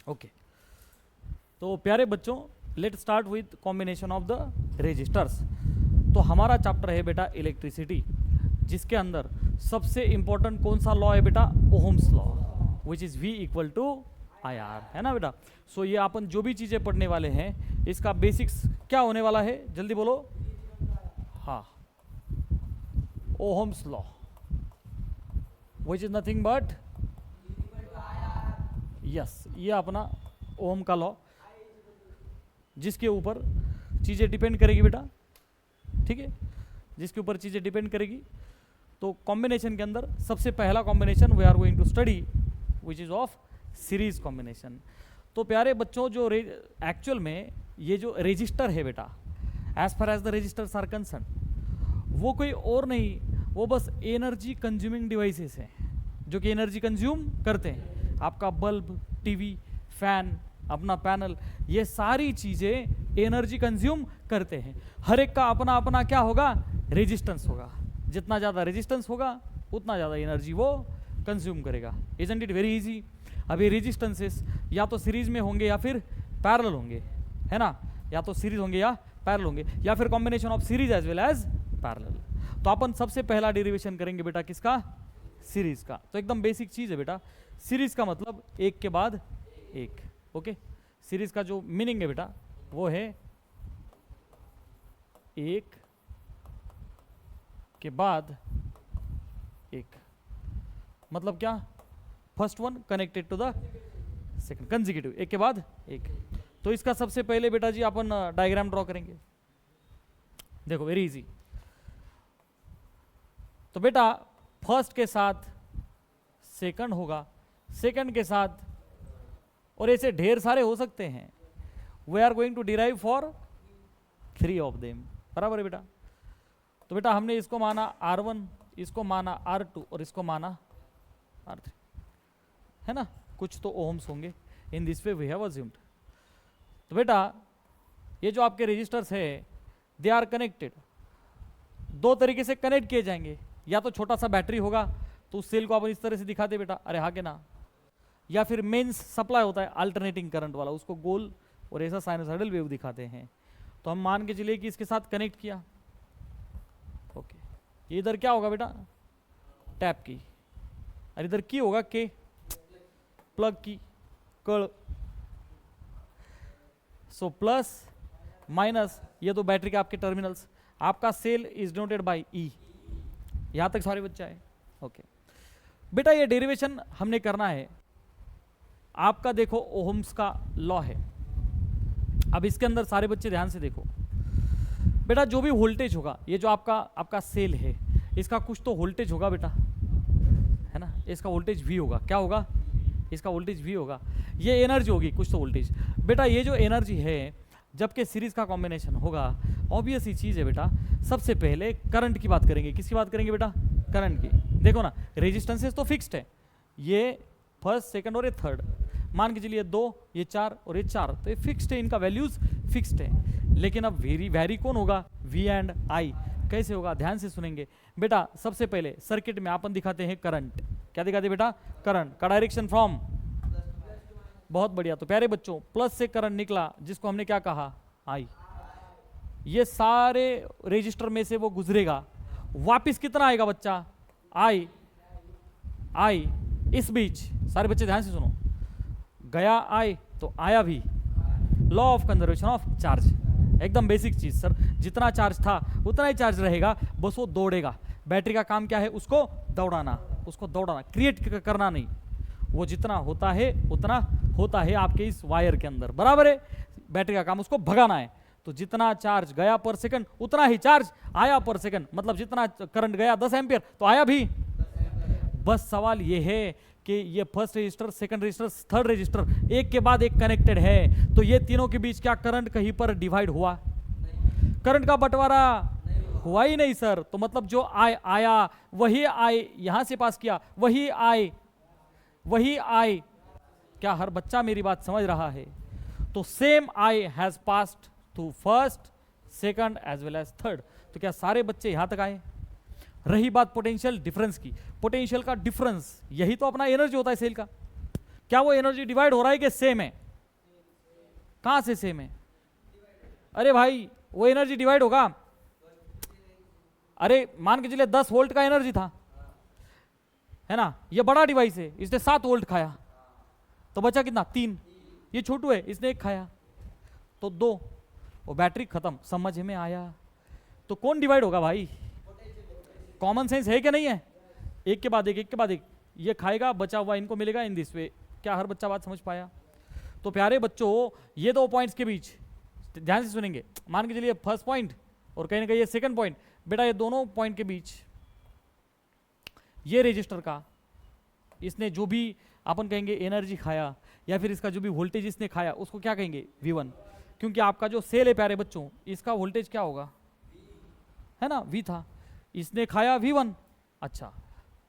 Okay, तो प्यारे बच्चों let start with combination of the resistors. तो हमारा चैप्टर है बेटा इलेक्ट्रिसिटी, जिसके अंदर सबसे इंपॉर्टेंट कौन सा लॉ है बेटा? Ohm's law, which is V equal to I R, है ना बेटा। सो ये अपन जो भी चीजें पढ़ने वाले हैं इसका बेसिक्स क्या होने वाला है, जल्दी बोलो। हाँ, ohm's law which is nothing but, yes, ये अपना ओम का लॉ, जिसके ऊपर चीजें डिपेंड करेगी बेटा, ठीक है, जिसके ऊपर चीजें डिपेंड करेगी। तो कॉम्बिनेशन के अंदर सबसे पहला combination we are going to study which is of series combination. तो प्यारे बच्चों जो एक्चुअल में ये जो रजिस्टर है बेटा, as far as the resistors are concerned, वो कोई और नहीं, वो बस एनर्जी कंज्यूमिंग डिवाइसेस हैं जो कि एनर्जी कंज्यूम करते हैं। आपका बल्ब, टीवी, फैन, अपना पैनल, ये सारी चीजें एनर्जी कंज्यूम करते हैं। हर एक का अपना अपना क्या होगा? रेजिस्टेंस होगा। जितना ज़्यादा रेजिस्टेंस होगा उतना ज़्यादा एनर्जी वो कंज्यूम करेगा। Isn't it very easy? अभी रेजिस्टेंसेस या तो सीरीज में होंगे या फिर पैरेलल होंगे, है ना, या तो सीरीज होंगे या पैरेलल होंगे, या फिर combination of series as well as parallel. तो अपन सबसे पहला डेरिवेशन करेंगे बेटा किसका? सीरीज का। तो एकदम बेसिक चीज है बेटा, सीरीज का मतलब एक के बाद एक। ओके, सीरीज का जो मीनिंग है बेटा वो है एक के बाद एक, मतलब क्या? First one connected to the second, consecutive, एक के बाद एक। तो इसका सबसे पहले बेटा जी अपन डायग्राम ड्रॉ करेंगे। देखो वेरी इजी। तो बेटा फर्स्ट के साथ सेकंड होगा, सेकंड के साथ, और ऐसे ढेर सारे हो सकते हैं। We are going to derive for 3 of them, बराबर है बेटा। तो बेटा हमने इसको माना R1, इसको माना R2 और इसको माना R3, है ना, कुछ तो ओहम्स होंगे। In this way we have assumed. तो बेटा ये जो आपके रजिस्टर्स है दे आर कनेक्टेड, दो तरीके से कनेक्ट किए जाएंगे। या तो छोटा सा बैटरी होगा तो उस सेल को अपन इस तरह से दिखाते बेटा, अरे हाँ के ना, या फिर मेंस सप्लाई होता है अल्टरनेटिंग करंट वाला, उसको गोल और ऐसा साइनसॉइडल वेव दिखाते हैं। तो हम मान के चलिए कि इसके साथ कनेक्ट किया। ओके, ये इधर क्या होगा बेटा? टैप की, और इधर की होगा के, प्लग की, कड़। सो प्लस माइनस, ये तो बैटरी के आपके टर्मिनल्स। आपका सेल इज डिनोटेड बाय ई। यहां तक सारे बच्चे आए? ओके बेटा, ये डेरिवेशन हमने करना है। आपका देखो ओहम्स का लॉ है। अब इसके अंदर सारे बच्चे ध्यान से देखो बेटा, जो भी वोल्टेज होगा, ये जो आपका सेल है, इसका कुछ तो वोल्टेज होगा बेटा, है ना, इसका वोल्टेज V होगा। क्या होगा? इसका वोल्टेज V होगा। ये एनर्जी होगी, कुछ तो वोल्टेज। बेटा ये जो एनर्जी है, जबकि सीरीज का कॉम्बिनेशन होगा, ऑब्वियस ही चीज है बेटा, सबसे पहले करंट की बात करेंगे। किसकी बात करेंगे बेटा? करंट की। देखो ना, रेजिस्टेंसेस तो फिक्स्ड है, ये फर्स्ट, सेकंड और ये थर्ड। मान के चलिए 2, ये 4 और ये 4, तो ये फिक्स्ड है, इनका वैल्यूज फिक्स्ड है। लेकिन अब वेरी कौन होगा? V and I। कैसे होगा? ध्यान से सुनेंगे बेटा। सबसे पहले सर्किट में अपन दिखाते हैं करंट। क्या दिखाते बेटा? करंट का डायरेक्शन फ्रॉम, बहुत बढ़िया। तो प्यारे बच्चों प्लस से करंट निकला, जिसको हमने क्या कहा? I। ये सारे रजिस्टर में से वो गुजरेगा, वापिस कितना आएगा बच्चा? I। इस बीच सारे बच्चे ध्यान से सुनो, गया I तो आया भी। Law of conservation of charge, एकदम बेसिक चीज सर। जितना चार्ज था उतना ही चार्ज रहेगा, बस वो दौड़ेगा। बैटरी का काम क्या है? उसको दौड़ाना, उसको दौड़ाना, क्रिएट करना नहीं। वो जितना होता है उतना होता है आपके इस वायर के अंदर, बराबर है। बैटरी का काम उसको भगाना है। तो जितना चार्ज गया पर सेकंड उतना ही चार्ज आया पर सेकंड, मतलब जितना करंट गया 10 एम्पियर तो आया भी। बस सवाल ये है कि ये first resistor, second register, third register एक के बाद एक कनेक्टेड है, तो ये तीनों के बीच क्या करंट कहीं पर डिवाइड हुआ? करंट का बंटवारा हुआ ही नहीं सर। तो मतलब जो आया वही यहां से पास किया, वही क्या हर बच्चा मेरी बात समझ रहा है? तो same I has passed to first, second as well as third. तो क्या सारे बच्चे यहां तक आए? रही बात पोटेंशियल डिफरेंस की, पोटेंशियल का डिफरेंस यही तो अपना एनर्जी होता है सेल का। क्या वो एनर्जी डिवाइड हो रहा है कि सेम है? कहां से सेम है? अरे भाई वो एनर्जी डिवाइड होगा। अरे मान के चलिए 10 वोल्ट का एनर्जी था, है ना, ये बड़ा डिवाइस है, इसने 7 वोल्ट खाया तो बचा कितना? 3। ये छोटू है, इसने 1 खाया तो 2, वो बैटरी खत्म। समझ में आया? तो कौन डिवाइड होगा भाई? कॉमन सेंस है क्या नहीं है? एक के बाद एक, एक के बाद एक, ये खाएगा, बचा हुआ इनको मिलेगा इन दिस वे। क्या हर बच्चा बात समझ पाया? तो प्यारे बच्चों, ये 2 पॉइंट्स के बीच ध्यान से सुनेंगे, मान के चलिए फर्स्ट पॉइंट और कहीं ना कहीं ये सेकंड पॉइंट, बेटा ये दोनों पॉइंट के बीच ये रजिस्टर का, इसने जो भी अपन कहेंगे एनर्जी खाया या फिर इसका जो भी वोल्टेज इसने खाया उसको क्या कहेंगे? V1। क्योंकि आपका जो सेल है प्यारे बच्चों, इसका वोल्टेज क्या होगा? है ना, V था, इसने खाया V1। अच्छा,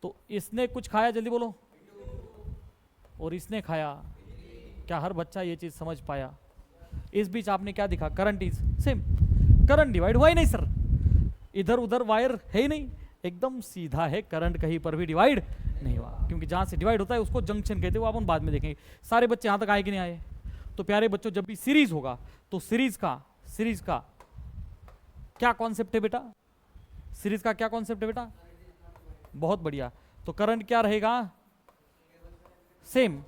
तो इसने कुछ खाया, जल्दी बोलो, और इसने खाया। क्या हर बच्चा ये चीज समझ पाया? इस बीच आपने क्या दिखा? Current is same. Current divide हुआ ही नहीं सर, इधर उधर वायर है ही नहीं, एकदम सीधा है, करंट कहीं पर भी डिवाइड नहीं हुआ। क्योंकि जहां से डिवाइड होता है उसको जंक्शन कहते हैं, वो अपन बाद में देखेंगे। सारे बच्चे यहां तक आए कि नहीं आए? तो प्यारे बच्चों, जब भी सीरीज होगा तो सीरीज का क्या कॉन्सेप्ट है बेटा? सीरीज का क्या कॉन्सेप्ट है बेटा? बहुत बढ़िया। तो करंट क्या रहेगा? सेम।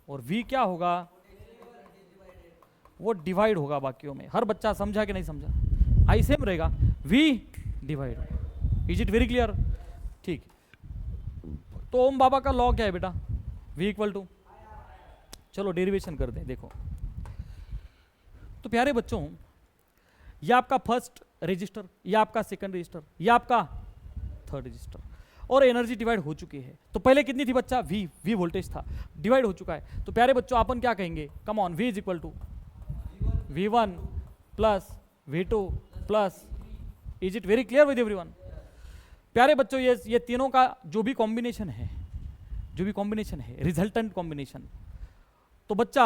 और V क्या होगा? वो डिवाइड होगा बाकियों में। हर बच्चा समझा कि नहीं समझा? आई सेम रहेगा, V divide. Is it very clear? ठीक। तो ओम बाबा का लॉ क्या है बेटा? V इक्वल टू, चलो डेरिवेशन कर दें। देखो तो प्यारे बच्चों, ये आपका फर्स्ट रजिस्टर, ये आपका सेकंड रजिस्टर, ये आपका थर्ड रजिस्टर, और एनर्जी डिवाइड हो चुकी है। तो पहले कितनी थी बच्चा? V वोल्टेज था, डिवाइड हो चुका है। तो प्यारे बच्चों अपन क्या कहेंगे? Come on, V is equal to V1 plus V2 plus, is it very clear with everyone? प्यारे बच्चों, ये तीनों का जो भी कॉम्बिनेशन है, रिजल्टेंट कॉम्बिनेशन, तो बच्चा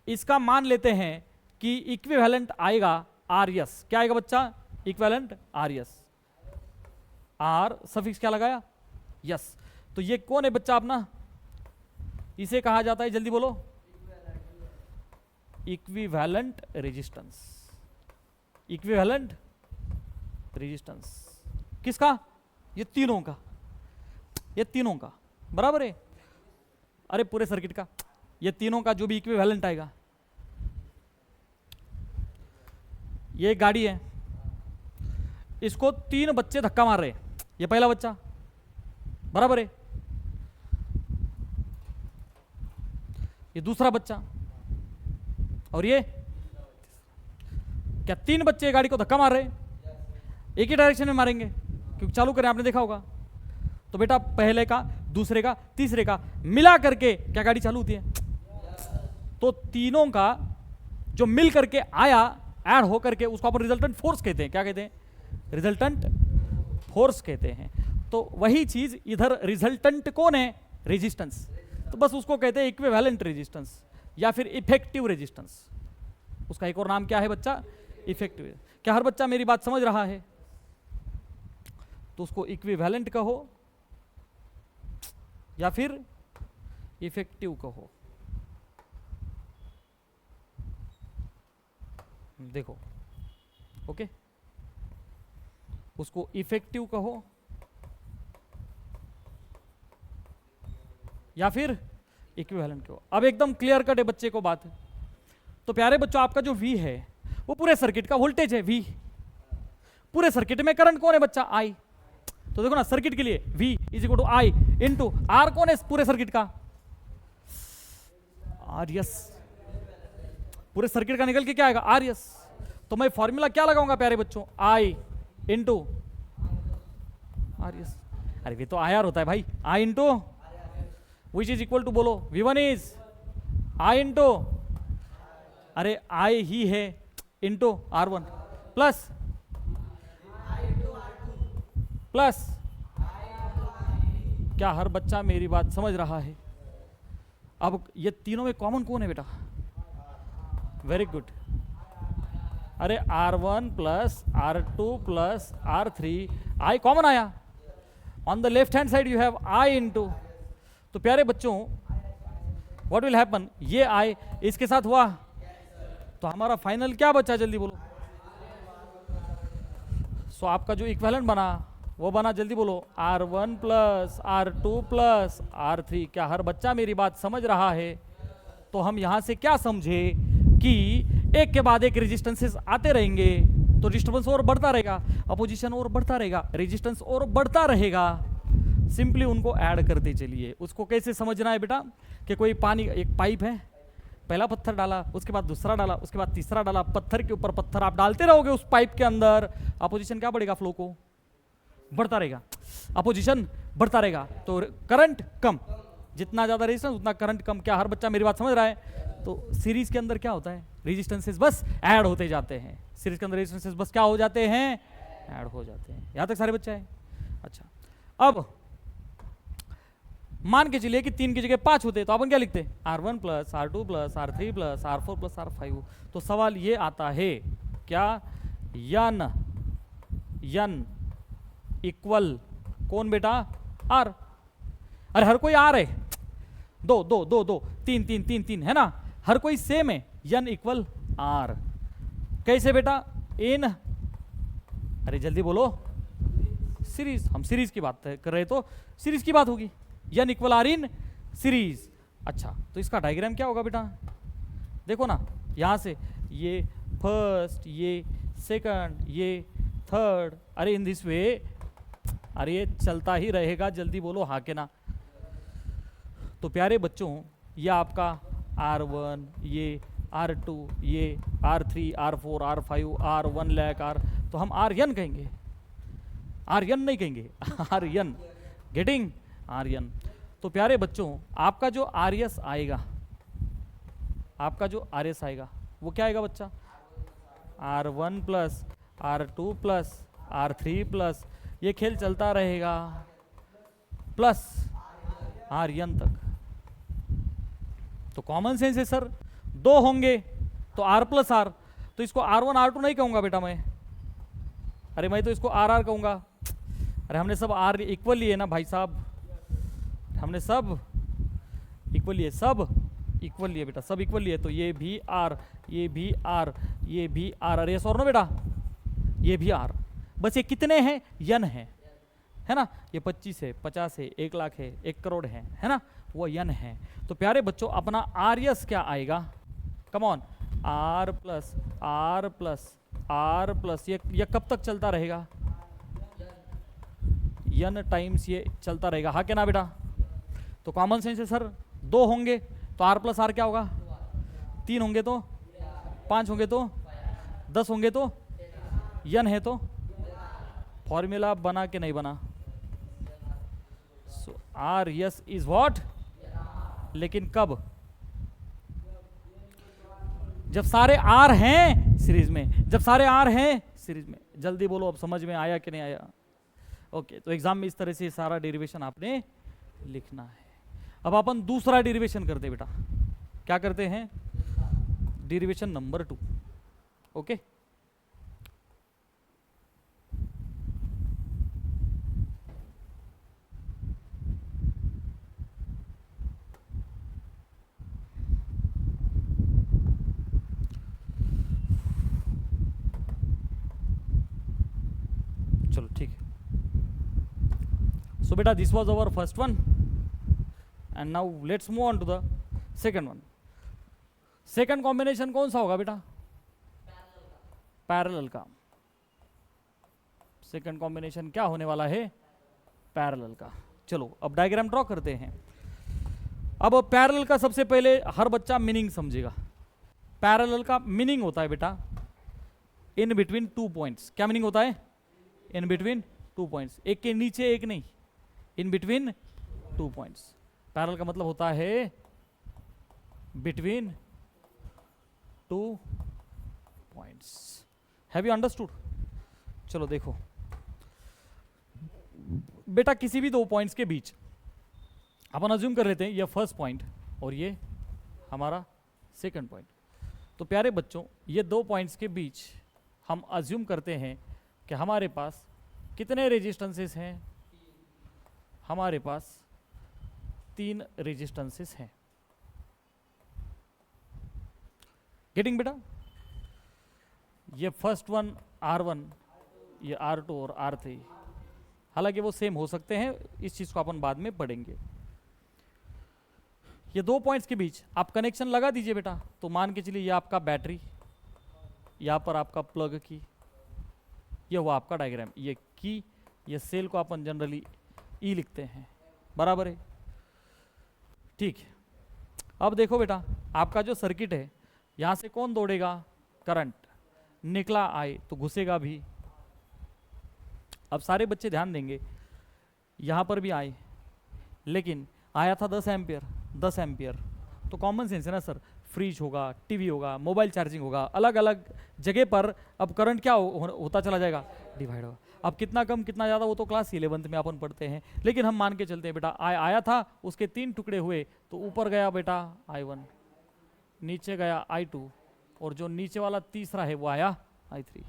इसका मान लेते हैं कि इक्विवेलेंट आएगा RS। क्या आएगा बच्चा? Equivalent RS। R सफिक्स क्या लगाया? यस। तो ये कौन है बच्चा अपना? इसे कहा जाता है, जल्दी बोलो, इक्विवेलेंट रेजिस्टेंस। इक्विवेलेंट रेजिस्टेंस किसका? ये तीनों का बराबर है। अरे पूरे सर्किट का, ये तीनों का जो भी इक्विवेलेंट आएगा। ये एक गाड़ी है, इसको 3 बच्चे धक्का मार रहे हैं। ये पहला बच्चा, बराबर है। ये दूसरा बच्चा, और ये क्या? 3 बच्चे गाड़ी को धक्का मार रहे हैं, एक ही डायरेक्शन में मारेंगे क्योंकि चालू करें, आपने देखा होगा। तो बेटा पहले का, दूसरे का, तीसरे का मिला करके क्या गाड़ी चालू होती है? तो तीनों का जो मिल करके आया, ऐड हो करके, उसको अपन रिजल्टेंट फोर्स कहते हैं। क्या कहते हैं? रिजल्टेंट फोर्स कहते हैं। तो वही चीज इधर, रिजल्टेंट कौन है? रेजिस्टेंस। तो बस उसको कहते हैं इक्विवेलेंट रेजिस्टेंस या फिर इफेक्टिव रेजिस्टेंस। उसका एक और नाम क्या है बच्चा? इफेक्टिव। क्या हर बच्चा मेरी बात समझ रहा है? तो उसको इक्विवेलेंट कहो या फिर इफेक्टिव कहो। देखो, ओके, उसको इफेक्टिव कहो या फिर इक्विवेलेंट कहो। अब एकदम क्लियर कट है बच्चे को बात। तो प्यारे बच्चों, आपका जो V है वो पूरे सर्किट का वोल्टेज है। V पूरे सर्किट में करंट कौन है बच्चा? I। तो देखो ना, सर्किट के लिए V is equal to I into R। कौन है पूरे सर्किट का? RS। पूरे सर्किट का निकल के क्या आएगा? RS। तो मैं फॉर्मूला क्या लगाऊंगा प्यारे बच्चों? I into RS। अरे ये तो IR होता है भाई, I into which is equal to, बोलो, V1 इज I इंटू, अरे I ही है, इंटू R1 प्लस क्या हर बच्चा मेरी बात समझ रहा है? अब ये तीनों में कॉमन कौन है बेटा? Very good. अरे R1 plus R2 plus R3, I common आया। On the left hand side you have I into. तो प्यारे बच्चों, व्हाट विल हैपन, ये आए इसके साथ हुआ, तो हमारा फाइनल क्या बचा, जल्दी बोलो। सो आपका जो इक्विवेलेंट बना वो बना, जल्दी बोलो, R1 plus R2 plus R3। क्या हर बच्चा मेरी बात समझ रहा है? तो हम यहां से क्या समझे कि एक के बाद एक रेजिस्टेंसेस आते रहेंगे, तो डिस्टर्बेंस और बढ़ता रहेगा, अपोजिशन और बढ़ता रहेगा, रेजिस्टेंस और बढ़ता रहेगा। सिंपली उनको ऐड करते चलिए। उसको कैसे समझना है बेटा, कि कोई पानी, एक पाइप है, पहला पत्थर डाला, उसके बाद दूसरा डाला, उसके बाद तीसरा डाला, पत्थर के ऊपर पत्थर आप डालते रहोगे उस पाइप के अंदर, अपोजिशन क्या बढ़ेगा, फ्लो को बढ़ता रहेगा, अपोजिशन बढ़ता रहेगा, तो करंट कम, जितना ज्यादा रेजिस्टेंस उतना करंट कम। क्या हर बच्चा मेरी बात समझ रहा है? तो सीरीज के अंदर क्या होता है, रेजिस्टेंसेस बस ऐड होते जाते हैं, सीरीज के अंदर रेजिस्टेंसेस बस क्या हो जाते हैं, ऐड हो जाते हैं। यहां तक सारे बच्चे हैं? अच्छा, अब मान के चलिए कि 3 की जगह 5 होते, तो अपन क्या लिखते, R1 plus R2 plus R3 plus R4 plus R5। तो सवाल ये आता है क्या, यन इक्वल कौन बेटा, R। अरे हर कोई R है, दो दो दो दो, तीन तीन तीन तीन है ना, हर कोई सेम है, यन इक्वल R। कैसे बेटा, इन, अरे जल्दी बोलो, सीरीज, हम सीरीज की बात कर रहे, तो सीरीज की बात होगी, यन इक्वल आर इन सीरीज। अच्छा, तो इसका डायग्राम क्या होगा बेटा, देखो ना, यहां से ये फर्स्ट, ये सेकंड, ये थर्ड, अरे इन दिस वे, अरे ये चलता ही रहेगा, जल्दी बोलो हाँ के ना। तो प्यारे बच्चों, ये आपका R1, ये R2, ये R3, R4, R5, R1 lack R, तो हम आर्यन कहेंगे, आर्यन नहीं कहेंगे, आर्यन, गेटिंग, आर्यन। तो प्यारे बच्चों, आपका जो आरएस आएगा, आपका जो आरएस आएगा वो क्या आएगा बच्चा, R1 plus R2 plus R3 plus, ये खेल चलता रहेगा, प्लस आर्यन तक। तो कॉमन सेंस है सर, दो होंगे तो R प्लस R, तो इसको R1 R2 नहीं कहूंगा बेटा मैं, अरे मैं तो इसको RR कहूंगा। अरे हमने सब R इक्वल लिए ना भाई साहब, हमने सब इक्वल लिए, सब इक्वल लिए बेटा, सब इक्वल लिए, तो ये भी R, ये भी R, ये भी R, अरे और ना बेटा, ये भी R। बस ये कितने हैं, यन है ना, ये 25 है, 50 है, 1 लाख है, 1 करोड़ है ना, वो यन है। तो प्यारे बच्चों, अपना आरएस क्या आएगा, come on, R plus R plus R plus, ये कब तक चलता रहेगा, यन टाइम्स ये चलता रहेगा, हाँ क्या ना बेटा। तो कॉमन सेंस है सर, 2 होंगे तो R प्लस R क्या होगा, 3 होंगे तो, 5 होंगे तो, 10 होंगे तो, यन है तो, फॉर्मूला बना के नहीं बना। सो आर यस इज व्हाट, लेकिन कब, जब सारे आर हैं सीरीज में, जब सारे आर हैं सीरीज में। जल्दी बोलो, अब समझ में आया कि नहीं आया? ओके, तो एग्जाम में इस तरह से सारा डेरिवेशन आपने लिखना है। अब अपन दूसरा डेरिवेशन करते बेटा, क्या करते हैं, डेरिवेशन नंबर 2। ओके, चलो ठीक है। सो बेटा, this was our first one, and now let's move on to the second one. Second combination कौन सा होगा बेटा, पैरेलल का। सेकंड कॉम्बिनेशन क्या होने वाला है, पैरेलल का। चलो अब डायग्राम ड्रॉ करते हैं। अब पैरेलल का सबसे पहले हर बच्चा मीनिंग समझेगा। पैरेलल का मीनिंग होता है बेटा, इन बिटवीन 2 पॉइंट्स। क्या मीनिंग होता है, इन बिटवीन 2 पॉइंट्स, एक के नीचे एक नहीं, इन बिटवीन 2 पॉइंट्स। पैरेलल का मतलब होता है between 2 points. Have you understood? चलो देखो बेटा, किसी भी 2 पॉइंट्स के बीच अपन अज्यूम कर लेते हैं ये फर्स्ट पॉइंट और ये हमारा सेकंड पॉइंट। तो प्यारे बच्चों, ये 2 पॉइंट्स के बीच हम अज्यूम करते हैं कि हमारे पास कितने रेजिस्टेंसेस हैं, हमारे पास 3 रेजिस्टेंसेस हैं। गेटिंग बेटा? ये फर्स्ट वन R1, ये R2 और R3, हालांकि वो सेम हो सकते हैं, इस चीज को अपन बाद में पढ़ेंगे। ये दो पॉइंट्स के बीच आप कनेक्शन लगा दीजिए बेटा, तो मान के चलिए ये आपका बैटरी, यहाँ पर आपका प्लग की, ये हुआ आपका डायग्राम। ये की, ये सेल को अपन जनरली ई लिखते हैं, बराबर है? ठीक है। अब देखो बेटा, आपका जो सर्किट है, यहाँ से कौन दौड़ेगा? करंट निकला आई तो घुसेगा भी। अब सारे बच्चे ध्यान देंगे, यहाँ पर भी आए, लेकिन आया था 10 एम्पियर, 10 एम्पियर तो कॉमन सेंस है ना सर, फ्रिज होगा, टीवी होगा, मोबाइल चार्जिंग होगा, अलग अलग जगह पर अब करंट क्या होता चला जाएगा? डिवाइड होगा। अब कितना कम कितना ज़्यादा वो तो क्लास 11th में अपन पढ़ते हैं, लेकिन हम मान के चलते हैं बेटा, आया था, उसके 3 टुकड़े हुए, तो ऊपर गया बेटा I1, नीचे गया I2, और जो नीचे वाला तीसरा है वो आया I3।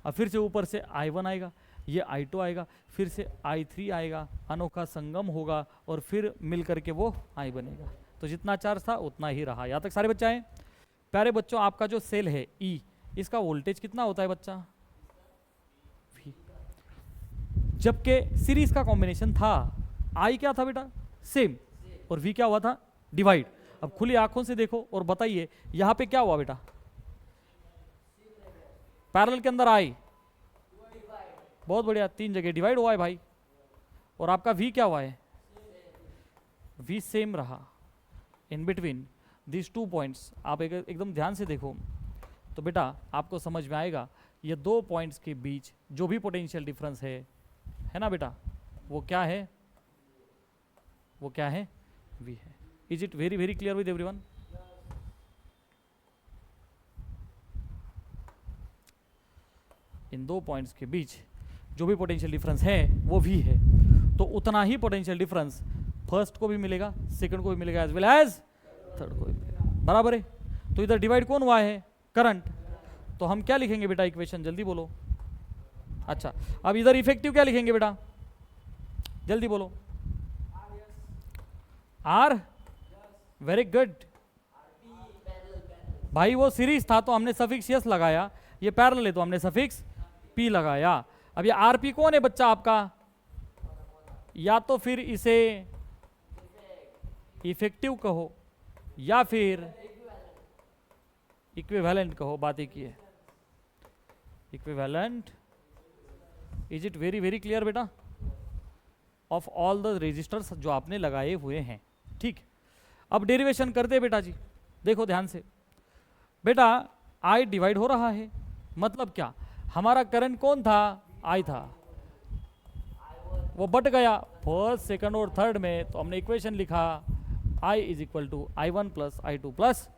अब फिर से ऊपर से I1 आएगा, ये I2 आएगा, फिर से I3 आएगा, अनोखा संगम होगा और फिर मिल करके वो I बनेगा। तो जितना चार्ज था उतना ही रहा। यहाँ तक सारे बच्चे आए? प्यारे बच्चों, आपका जो सेल है E, इसका वोल्टेज कितना होता है बच्चा? V। जबकि सीरीज का कॉम्बिनेशन था, I क्या था बेटा? सेम, और V क्या हुआ था? डिवाइड। अब खुली आंखों से देखो और बताइए यहाँ पे क्या हुआ बेटा? पैरेलल के अंदर I, बहुत बढ़िया, 3 जगह डिवाइड हुआ है भाई। और आपका V क्या हुआ है? V सेम रहा। इन बिटवीन दिस 2 पॉइंट्स आप एकदम ध्यान से देखो तो बेटा आपको समझ में आएगा, ये 2 पॉइंट्स के बीच जो भी पोटेंशियल डिफरेंस है ना बेटा, वो क्या है? वो क्या है? V है। Is it very very clear with everyone? In 2 points के बीच जो भी पोटेंशियल डिफरेंस है वो V है, तो उतना ही पोटेंशियल डिफरेंस फर्स्ट को भी मिलेगा, सेकंड को भी मिलेगा, एज वेल एज थर्ड को भी मिलेगा, बराबर है? तो इधर डिवाइड कौन हुआ है? करंट। तो हम क्या लिखेंगे बेटा इक्वेशन? जल्दी बोलो। अच्छा, अब इधर इफेक्टिव क्या लिखेंगे बेटा? जल्दी बोलो। R, वेरी गुड भाई, वो सीरीज था तो हमने सफिक्स यस लगाया, ये पैरेलल है तो हमने सफिक्स P लगाया। अब ये RP कौन है बच्चा आपका? या तो फिर इसे इफेक्टिव कहो या फिर इक्विवेलेंट कहो, बात एक ही है, equivalent. Is it very very clear बेटा? ऑफ ऑल द रेजिस्टर्स जो आपने लगाए हुए हैं, ठीक। अब डेरिवेशन करते बेटा जी, देखो ध्यान से बेटा, I डिवाइड हो रहा है, मतलब क्या? हमारा करंट कौन था? I था, वो बट गया फर्स्ट, सेकंड और थर्ड में, तो हमने इक्वेशन लिखा I is equal to I1 plus I2 plus,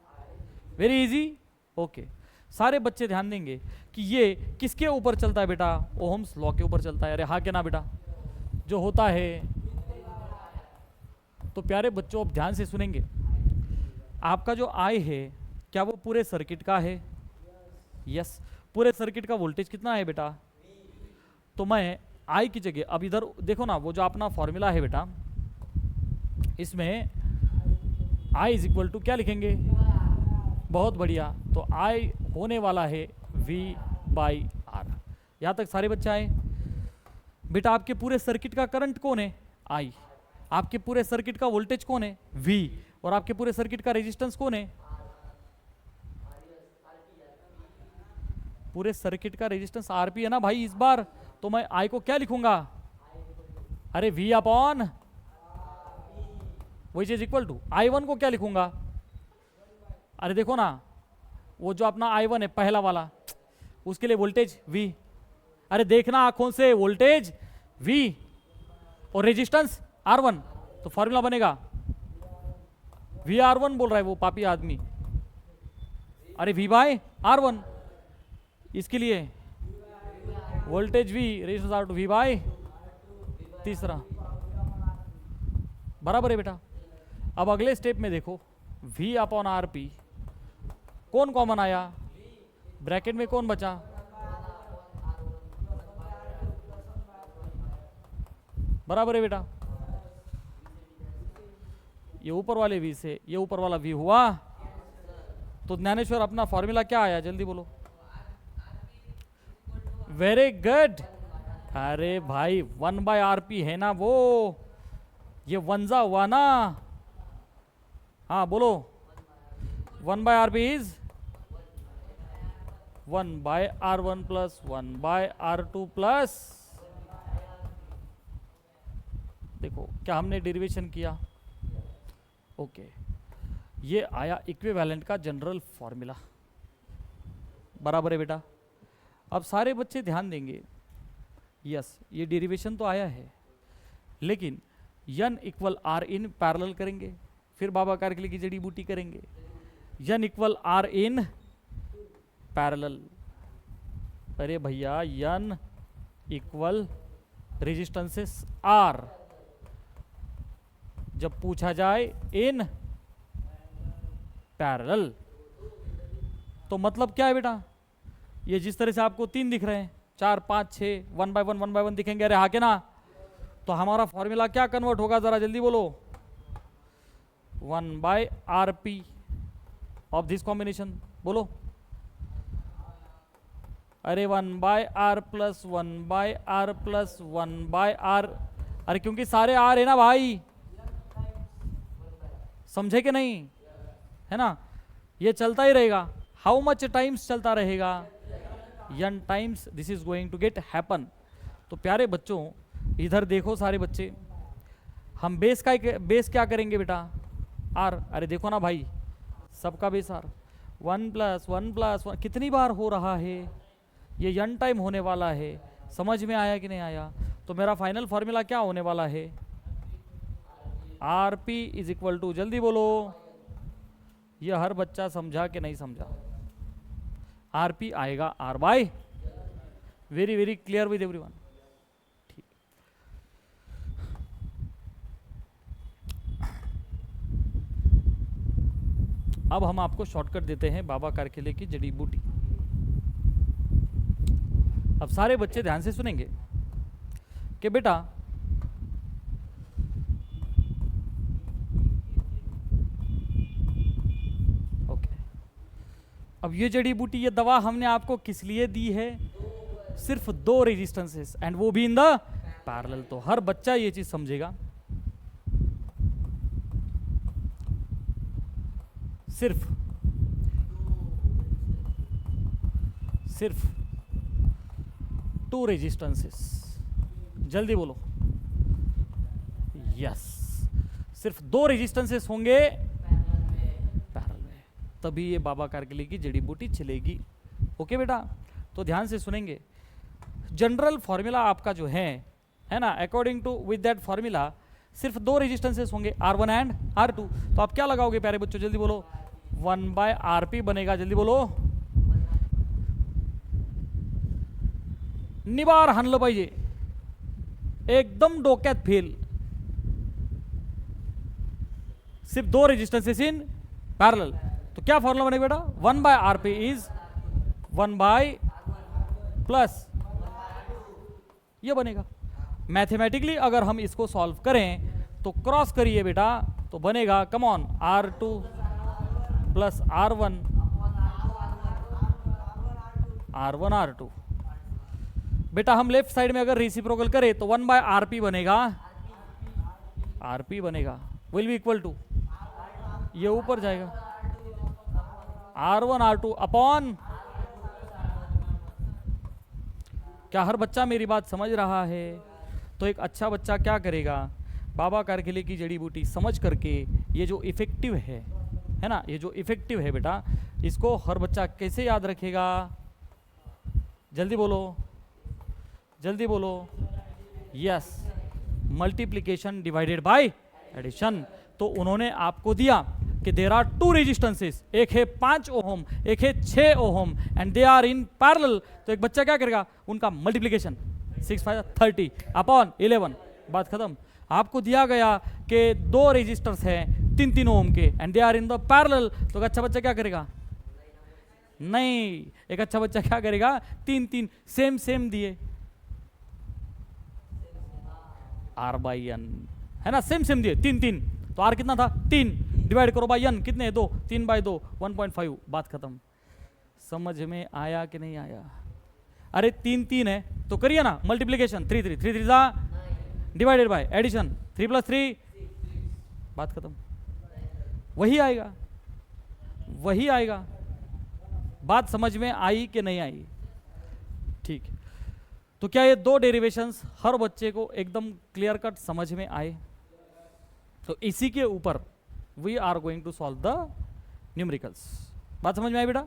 very easy. Okay, सारे बच्चे ध्यान देंगे कि ये किसके ऊपर चलता है बेटा? ओहम्स लॉ के ऊपर चलता है। अरे हाँ क्या ना बेटा, जो होता है। तो प्यारे बच्चों अब ध्यान से सुनेंगे, आपका जो I है क्या वो पूरे सर्किट का है? यस। पूरे सर्किट का वोल्टेज कितना है बेटा? तो मैं I की जगह, अब इधर देखो ना, वो जो अपना फॉर्मूला है बेटा, इसमें I इज इक्वल टू क्या लिखेंगे? बहुत बढ़िया, तो I होने वाला है V बाई R। यहाँ तक सारे बच्चे आए? बेटा आपके पूरे सर्किट का करंट कौन है? I। आपके पूरे सर्किट का वोल्टेज कौन है? V। और आपके पूरे सर्किट का रेजिस्टेंस कौन है? पूरे सर्किट का रेजिस्टेंस RP है ना भाई इस बार। तो मैं I को क्या लिखूंगा? अरे V upon which is equal to I1 को क्या लिखूंगा? अरे देखो ना, वो जो अपना I1 है पहला वाला, उसके लिए वोल्टेज V। अरे देखना आंखों से, वोल्टेज V और रेजिस्टेंस R1, तो फॉर्मूला बनेगा VR1 बोल रहा है वो पापी आदमी। अरे V बाय R1, इसके लिए voltage V, resistance R2, V by तीसरा, बराबर है बेटा। अब अगले स्टेप में देखो, V अपॉन RP, कौन कॉमन आया? ब्रैकेट में कौन बचा? बराबर है बेटा। ये ऊपर वाले V से ये ऊपर वाला V हुआ तो ज्ञानेश्वर अपना फॉर्मूला क्या आया, जल्दी बोलो। Very good. अरे भाई 1/RP है ना वो, ये वनजा हुआ ना। हाँ बोलो, 1/RP is 1/R1 plus 1/R2 plus, देखो क्या हमने डेरिवेशन किया। ओके, ये आया इक्विवेलेंट का जनरल फॉर्मूला, बराबर है बेटा। अब सारे बच्चे ध्यान देंगे, यस ये डेरिवेशन तो आया है, लेकिन n equal R in parallel करेंगे, फिर बाबा कारखिले की जड़ी बूटी करेंगे, n equal R in parallel. अरे भैया n इक्वल रेजिस्टेंसेस R, जब पूछा जाए इन पैरेलल, तो मतलब क्या है बेटा, ये जिस तरह से आपको 3 दिख रहे हैं, 4 5 6 1/1 दिखेंगे, अरे हाँ के ना, तो हमारा फॉर्मूला क्या कन्वर्ट होगा, जरा जल्दी बोलो। 1/RP ऑफ दिस कॉम्बिनेशन, बोलो। अरे 1/R plus 1/R plus 1/R, अरे क्योंकि सारे R है ना भाई, समझे कि नहीं, है ना, ये चलता ही रहेगा। हाउ मच टाइम्स चलता रहेगा, n times this is going to get happen. तो प्यारे बच्चों इधर देखो सारे बच्चे, हम बेस क्या करेंगे बेटा, R। अरे देखो ना भाई, सबका बेस R, 1 प्लस 1 कितनी बार हो रहा है, ये n टाइम होने वाला है। समझ में आया कि नहीं आया? तो मेरा फाइनल फॉर्मूला क्या होने वाला है, RP इज इक्वल टू, जल्दी बोलो, ये हर बच्चा समझा कि नहीं समझा, RP आएगा R by, very very clear with everyone. ठीक, अब हम आपको शॉर्टकट देते हैं बाबा कारखिले की जड़ी बूटी। अब सारे बच्चे ध्यान से सुनेंगे कि बेटा अब ये जड़ी बूटी, ये दवा हमने आपको किस लिए दी है, सिर्फ 2 रेजिस्टेंसेस, एंड वो भी इन द पैरेलल। तो हर बच्चा ये चीज समझेगा, सिर्फ 2 रेजिस्टेंसेस, जल्दी बोलो, यस सिर्फ 2 रेजिस्टेंसेस होंगे पैरेलल में, तभी ये बाबा कारखिले की जड़ी बूटी चलेगी। ओके बेटा, तो ध्यान से सुनेंगे। जनरल फॉर्मूला आपका जो है ना, according to with that formula सिर्फ 2 रेजिस्टेंसेस होंगे, R1 एंड R2। तो आप क्या लगाओगे प्यारे बच्चों, जल्दी बोलो, 1/RP बनेगा, जल्दी बोलो, निबार हाणलं पाहिजे, एकदम डोक्यात फेल, सिर्फ 2 रेजिस्टेंसेस इन पैरेलल। तो क्या फॉर्मूला बनेगा बेटा, 1/RP इज 1/ प्लस, ये बनेगा। मैथमेटिकली अगर हम इसको सॉल्व करें तो क्रॉस करिए बेटा, तो बनेगा, come on, R2 plus R1 R2। बेटा हम लेफ्ट साइड में अगर रेसिप्रोकल करें तो 1/RP बनेगा, RP बनेगा, विल बी इक्वल टू, ये ऊपर जाएगा, R1 R2 अपॉन, क्या हर बच्चा मेरी बात समझ रहा है? तो एक अच्छा बच्चा क्या करेगा, बाबा कारखिले की जड़ी बूटी समझ करके, ये जो इफेक्टिव है ना, ये जो इफेक्टिव है बेटा, इसको हर बच्चा कैसे याद रखेगा, जल्दी बोलो, जल्दी बोलो, yes, multiplication divided by addition. तो उन्होंने आपको दिया कि देर आर 2 रेजिस्टेंसेस, एक है 5 ओहम, एक है 6 ohm, and they are in parallel. तो एक बच्चा क्या करेगा, उनका मल्टीप्लिकेशन, 6 5 30 अपॉन 11, बात खत्म। आपको दिया गया कि 2 रेजिस्टर्स हैं 3 ओम के, and they are in the parallel. तो एक अच्छा बच्चा क्या करेगा, नहीं, एक अच्छा बच्चा क्या करेगा, 3 सेम दिए, R/N है ना, सेम दिए, 3 तो R कितना था, 3, डिवाइड करो बाई n, कितने 2, 3 बाई 2 1.5, बात खत्म। समझ में आया कि नहीं आया? अरे 3 3 है तो करिए ना मल्टीप्लीकेशन, 3 3 3 3 डिवाइडेड बाय एडिशन 3 + 3, बात खत्म। वही आएगा, वही आएगा। बात समझ में आई कि नहीं आई? ठीक। तो क्या ये 2 डेरिवेशंस हर बच्चे को एकदम क्लियर कट समझ में आए? तो इसी के ऊपर we are going to solve the numericals. बात समझ में आई बेटा?